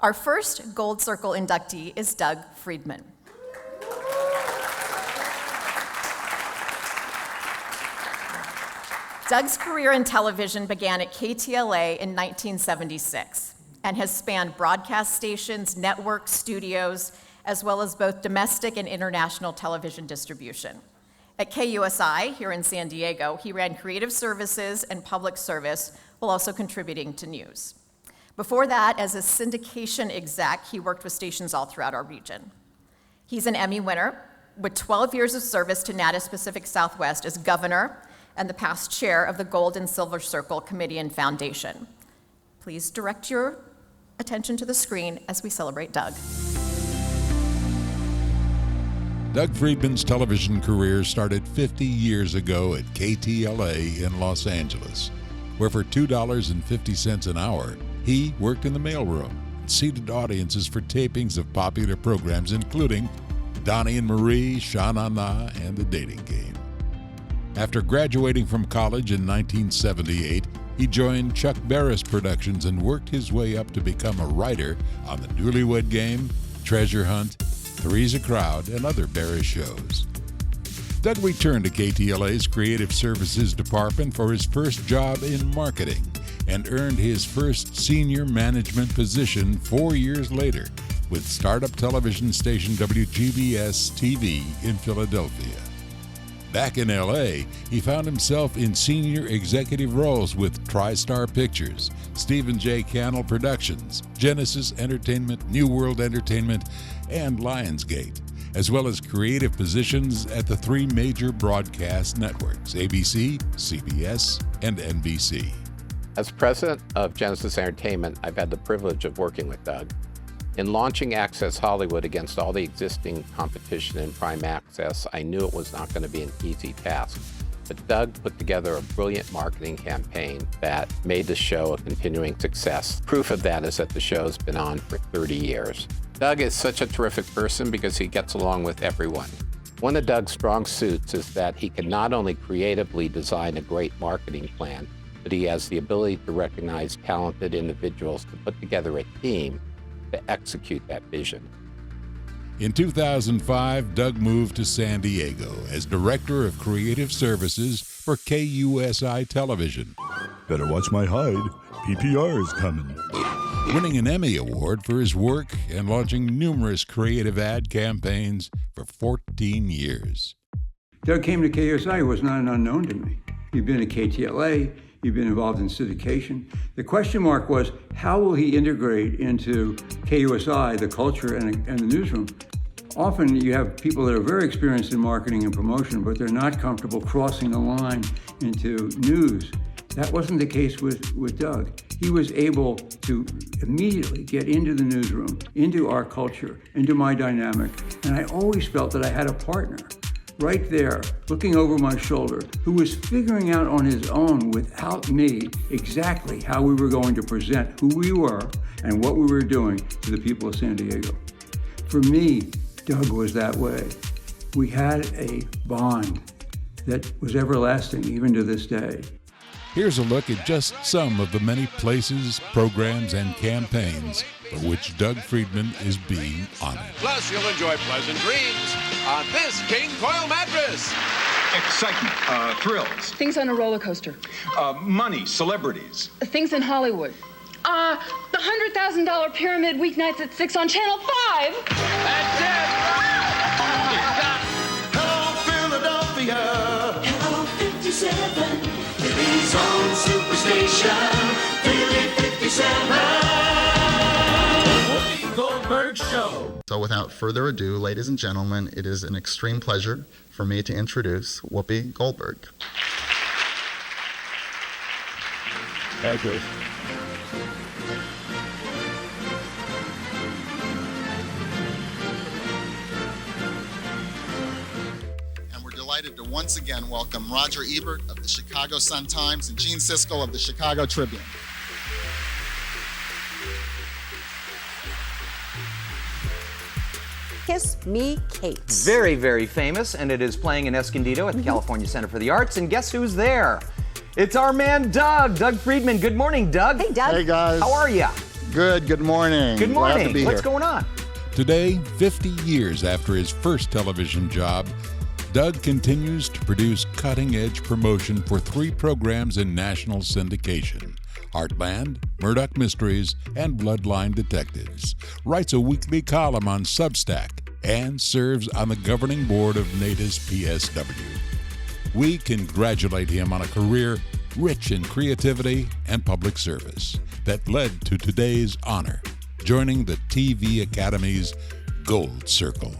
Our first Gold Circle inductee is Doug Friedman. Doug's career in television began at KTLA in 1976 and has spanned broadcast stations, networks, studios, as well as both domestic and international television distribution. At KUSI, here in San Diego, he ran creative services and public service while also contributing to news. Before that, as a syndication exec, he worked with stations all throughout our region. He's an Emmy winner with 12 years of service to NATAS-Pacific Southwest as governor and the past chair of the Gold and Silver Circle Committee and Foundation. Please direct your attention to the screen as we celebrate Doug. Doug Friedman's television career started 50 years ago at KTLA in Los Angeles, where for $2.50 an hour, he worked in the mailroom and seated audiences for tapings of popular programs including Donnie and Marie, Sha Na Na, and The Dating Game. After graduating from college in 1978, he joined Chuck Barris Productions and worked his way up to become a writer on The Newlywed Game, Treasure Hunt, Three's a Crowd, and other Barris shows. Doug returned to KTLA's Creative Services Department for his first job in marketing and earned his first senior management position 4 years later with startup television station WGBS-TV in Philadelphia. Back in LA, he found himself in senior executive roles with TriStar Pictures, Stephen J. Cannell Productions, Genesis Entertainment, New World Entertainment, and Lionsgate, as well as creative positions at the three major broadcast networks, ABC, CBS, and NBC. As president of Genesis Entertainment, I've had the privilege of working with Doug. In launching Access Hollywood against all the existing competition in prime access, I knew it was not going to be an easy task. But Doug put together a brilliant marketing campaign that made the show a continuing success. Proof of that is that the show's been on for 30 years. Doug is such a terrific person because he gets along with everyone. One of Doug's strong suits is that he can not only creatively design a great marketing plan, but he has the ability to recognize talented individuals to put together a team to execute that vision. In 2005, Doug moved to San Diego as Director of Creative Services for KUSI Television. Better watch my hide. PPR is coming. Winning an Emmy Award for his work and launching numerous creative ad campaigns for 14 years. Doug came to KUSI. He was not an unknown to me. He'd been at KTLA. He'd been involved in syndication. The question mark was, how will he integrate into KUSI, the culture and the newsroom? Often you have people that are very experienced in marketing and promotion, but they're not comfortable crossing the line into news. That wasn't the case with Doug. He was able to immediately get into the newsroom, into our culture, into my dynamic, and I always felt that I had a partner right there, looking over my shoulder, who was figuring out on his own without me exactly how we were going to present who we were and what we were doing to the people of San Diego. For me, Doug was that way. We had a bond that was everlasting, even to this day. Here's a look at just some of the many places, programs, and campaigns for which Doug Friedman is being honored. Plus, you'll enjoy pleasant dreams on this King Coil mattress. Excitement, thrills. Things on a roller coaster. Money, celebrities. Things in Hollywood. The $100,000 pyramid weeknights at 6 on Channel 5. That's it! Hello, Philadelphia. Hello, 57. Philly's own superstation. Philly 57. Whoopi Goldberg Show. So without further ado, ladies and gentlemen, it is an extreme pleasure for me to introduce Whoopi Goldberg. Thank you. Delighted to once again welcome Roger Ebert of the Chicago Sun-Times and Gene Siskel of the Chicago Tribune. Kiss Me, Kate. Very, very famous, and it is playing in Escondido at the California Center for the Arts. And guess who's there? It's our man, Doug Friedman. Good morning, Doug. Hey, Doug. Hey, guys. How are you? Good morning. Good Glad morning. to be What's here. going on? Today, 50 years after his first television job, Doug continues to produce cutting-edge promotion for 3 programs in national syndication: Heartland, Murdoch Mysteries, and Bloodline Detectives. Writes a weekly column on Substack and serves on the governing board of NATAS-PSW. We congratulate him on a career rich in creativity and public service that led to today's honor, joining the TV Academy's Gold Circle.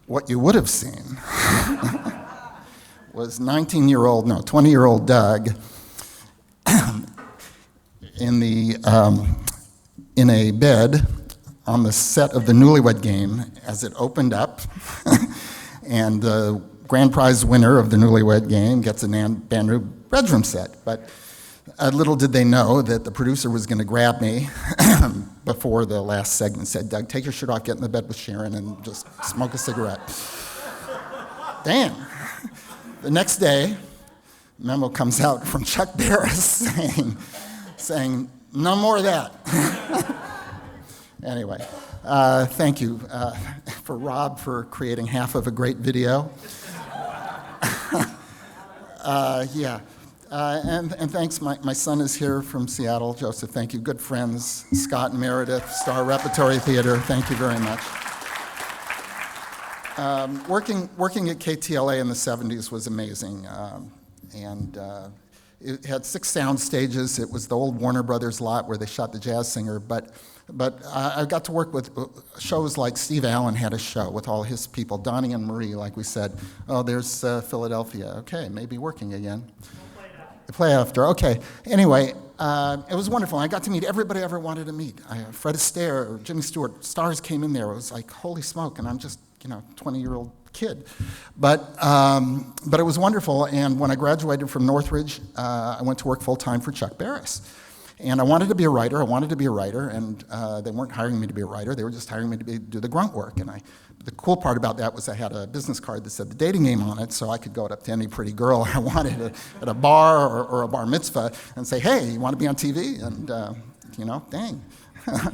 What you would have seen was 20-year-old Doug in a bed on the set of the Newlywed Game as it opened up, and the grand prize winner of the Newlywed Game gets a brand new bedroom set. But little did they know that the producer was going to grab me before the last segment, said, "Doug, take your shirt off, get in the bed with Sharon, and just smoke a cigarette." Damn. The next day, a memo comes out from Chuck Barris saying, "No more of that." Anyway, thank you for Rob for creating half of a great video. And thanks, my son is here from Seattle. Joseph, thank you. Good friends, Scott and Meredith, Star Repertory Theater, thank you very much. Working at KTLA in the 70s was amazing. It had 6 sound stages. It was the old Warner Brothers lot where they shot The Jazz Singer, but I got to work with shows like Steve Allen had a show with all his people, Donnie and Marie, like we said. Oh, there's Philadelphia. Okay, maybe working again. Play after, okay. Anyway, it was wonderful. I got to meet everybody I ever wanted to meet. Fred Astaire, Jimmy Stewart, stars came in there. It was like, holy smoke, and I'm just, 20-year-old kid. But it was wonderful, and when I graduated from Northridge, I went to work full-time for Chuck Barris. And I wanted to be a writer, and they weren't hiring me to be a writer, they were just hiring me to do the grunt work. And the cool part about that was I had a business card that said the dating game on it, so I could go up to any pretty girl I wanted at a bar or a bar mitzvah and say, "Hey, you want to be on TV?" And, dang,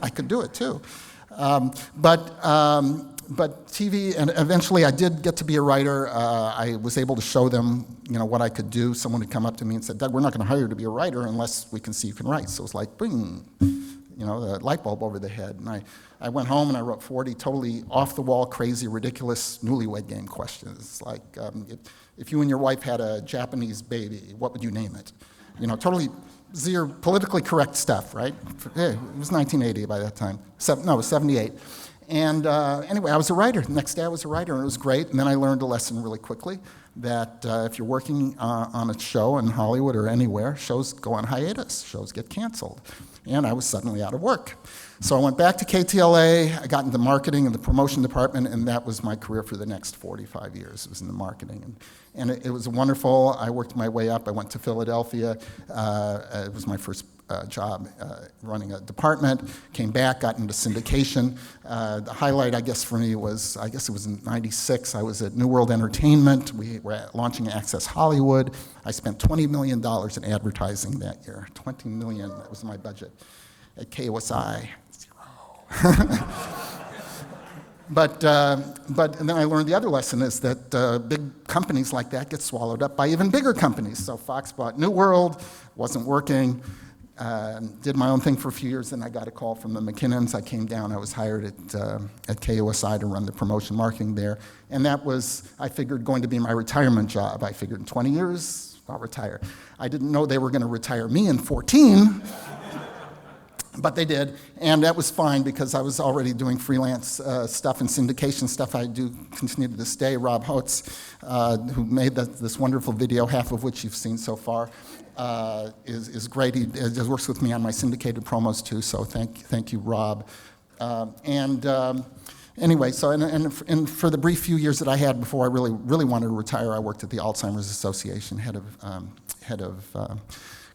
I could do it too. But TV, and eventually I did get to be a writer. I was able to show them, what I could do. Someone had come up to me and said, "Doug, we're not going to hire you to be a writer unless we can see you can write." So it was like, bing, the light bulb over the head. And I went home and I wrote 40 totally off-the-wall, crazy, ridiculous Newlywed Game questions. Like, if you and your wife had a Japanese baby, what would you name it? Totally zero politically correct stuff, right? It was 1980 by that time. It was 78. And anyway, I was a writer. The next day I was a writer, and it was great. And then I learned a lesson really quickly, that if you're working on a show in Hollywood or anywhere, shows go on hiatus, shows get canceled. And I was suddenly out of work. So I went back to KTLA, I got into marketing in the promotion department, and that was my career for the next 45 years. It was in the marketing. And it was wonderful. I worked my way up. I went to Philadelphia. It was my first job running a department, came back, got into syndication. The highlight, I guess, for me was, it was in '96, I was at New World Entertainment. We were launching Access Hollywood. I spent $20 million in advertising that year. $20 million, that was my budget. At KOSI, $0. But then I learned the other lesson is that big companies like that get swallowed up by even bigger companies. So Fox bought New World, wasn't working. Did my own thing for a few years, then I got a call from the McKinnons. I came down, I was hired at KOSI to run the promotion marketing there. And that was, I figured, going to be my retirement job. I figured in 20 years, I'll retire. I didn't know they were going to retire me in 14, but they did. And that was fine because I was already doing freelance stuff and syndication stuff I do continue to this day. Rob Holtz, who made this wonderful video, half of which you've seen so far, is great. He works with me on my syndicated promos too, so thank you, Rob. Anyway, so and for the brief few years that I had before I really wanted to retire, I worked at the Alzheimer's Association, head of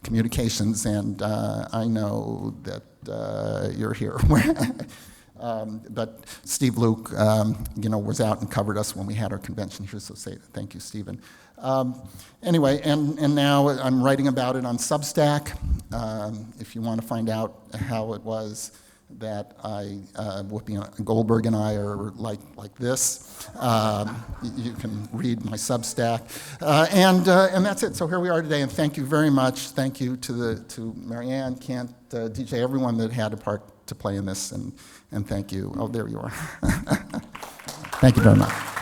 communications, and I know that you're here. But Steve Luke, was out and covered us when we had our convention here, so say thank you, Stephen. Anyway, and now I'm writing about it on Substack. If you want to find out how it was that Whoopi Goldberg and I are like this, you can read my Substack. And that's it. So here we are today, and thank you very much. Thank you to Marianne, Kent, DJ, everyone that had a part to play in this, and thank you. Oh, there you are. Thank you very much.